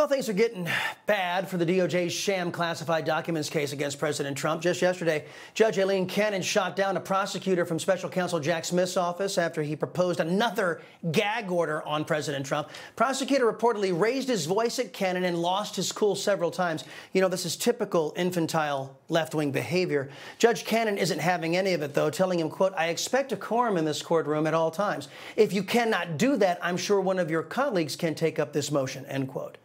Well, things are getting bad for the DOJ's sham classified documents case against President Trump. Just yesterday, Judge Aileen Cannon shot down a prosecutor from Special Counsel Jack Smith's office after he proposed another gag order on President Trump. Prosecutor reportedly raised his voice at Cannon and lost his cool several times. You know, this is typical infantile left-wing behavior. Judge Cannon isn't having any of it, though, telling him, quote, "I expect decorum in this courtroom at all times. If you cannot do that, I'm sure one of your colleagues can take up this motion," end quote.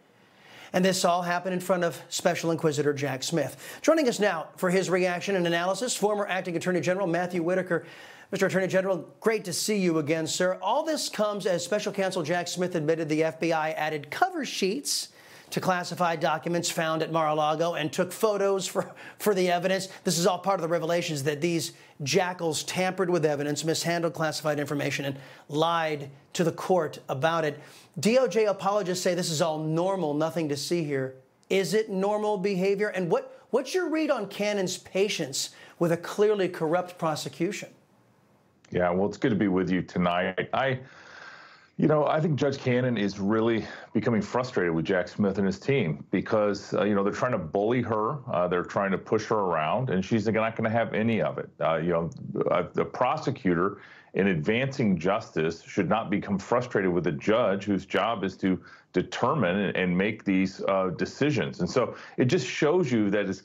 And this all happened in front of Special Inquisitor Jack Smith. Joining us now for his reaction and analysis, former Acting Attorney General Matthew Whitaker. Mr. Attorney General, great to see you again, sir. All this comes as Special Counsel Jack Smith admitted the FBI added cover sheets to classified documents found at Mar-a-Lago and took photos for the evidence. This is all part of the revelations that these jackals tampered with evidence, mishandled classified information, and lied to the court about it. DOJ apologists say this is all normal, nothing to see here. Is it normal behavior? And what's your read on Cannon's patience with a clearly corrupt prosecution? Yeah, well, it's good to be with you tonight. I think Judge Cannon is really becoming frustrated with Jack Smith and his team because, they're trying to bully her. They're trying to push her around, and she's not going to have any of it. The prosecutor in advancing justice should not become frustrated with a judge whose job is to determine and make these decisions. And so it just shows you that it's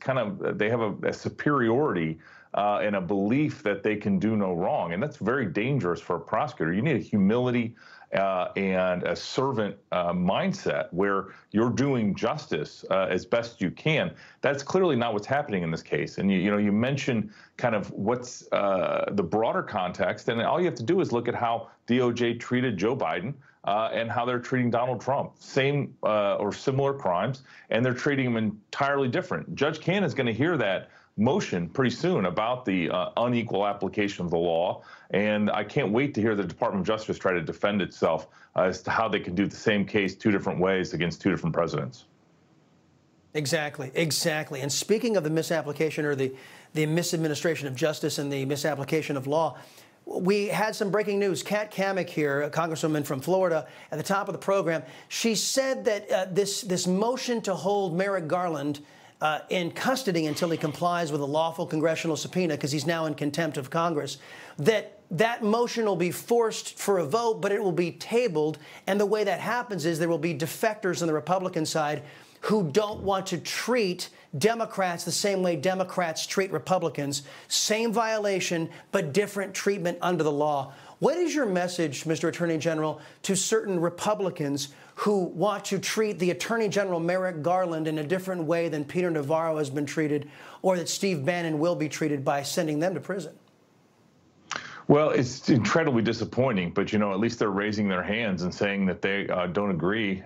they have a superiority and a belief that they can do no wrong. And that's very dangerous for a prosecutor. You need a humility and a servant mindset where you're doing justice as best you can. That's clearly not what's happening in this case. And you mentioned kind of what's the broader context, and all you have to do is look at how DOJ treated Joe Biden and how they're treating Donald Trump. Same or similar crimes, and they're treating them entirely different. Judge Cannon is going to hear that motion pretty soon about the unequal application of the law. And I can't wait to hear the Department of Justice try to defend itself as to how they can do the same case two different ways against two different presidents. Exactly. And speaking of the misapplication or the misadministration of justice and the misapplication of law, we had some breaking news. Kat Cammack here, a congresswoman from Florida, at the top of the program. She said that this motion to hold Merrick Garland in custody until he complies with a lawful congressional subpoena, because he's now in contempt of Congress, that motion will be forced for a vote, but it will be tabled. And the way that happens is there will be defectors on the Republican side who don't want to treat Democrats the same way Democrats treat Republicans. Same violation, but different treatment under the law. What is your message, Mr. Attorney General, to certain Republicans who want to treat the Attorney General Merrick Garland in a different way than Peter Navarro has been treated, or that Steve Bannon will be treated by sending them to prison? Well, it's incredibly disappointing, but, at least they're raising their hands and saying that they don't agree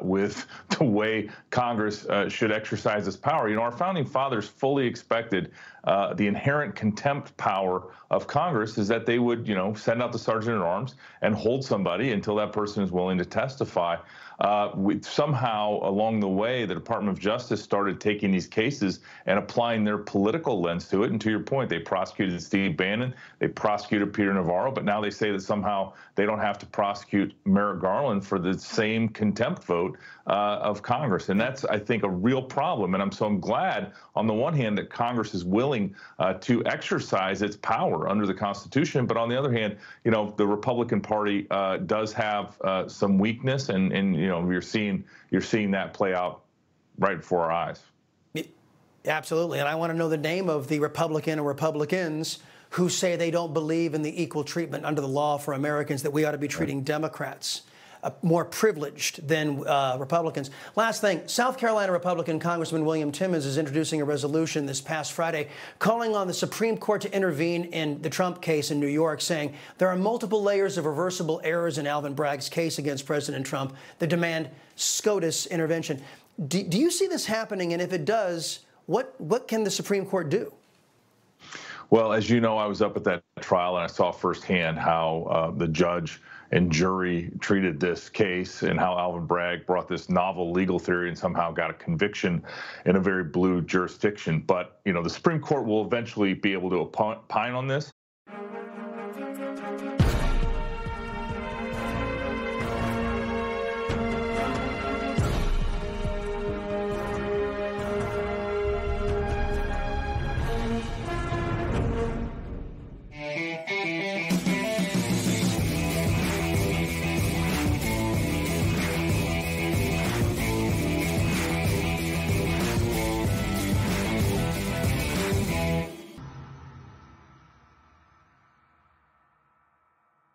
with the way Congress should exercise its power. Our founding fathers fully expected the inherent contempt power of Congress is that they would, send out the sergeant at arms and hold somebody until that person is willing to testify. Somehow along the way, the Department of Justice started taking these cases and applying their political lens to it. And to your point, they prosecuted Steve Bannon, they prosecuted Peter Navarro, but now they say that somehow they don't have to prosecute Merrick Garland for the same contempt vote of Congress. And that's, I think, a real problem. And I'm glad, on the one hand, that Congress is willing to exercise its power under the Constitution. But on the other hand, the Republican Party does have some weakness, and you're seeing that play out right before our eyes. Absolutely. And I want to know the name of the Republican or Republicans who say they don't believe in the equal treatment under the law for Americans, that we ought to be treating Democrats more privileged than Republicans. Last thing, South Carolina Republican Congressman William Timmons is introducing a resolution this past Friday calling on the Supreme Court to intervene in the Trump case in New York, saying there are multiple layers of reversible errors in Alvin Bragg's case against President Trump that demand SCOTUS intervention. Do you see this happening? And if it does, what can the Supreme Court do? Well, as you know, I was up at that trial and I saw firsthand how the judge and jury treated this case and how Alvin Bragg brought this novel legal theory and somehow got a conviction in a very blue jurisdiction. But, the Supreme Court will eventually be able to opine on this.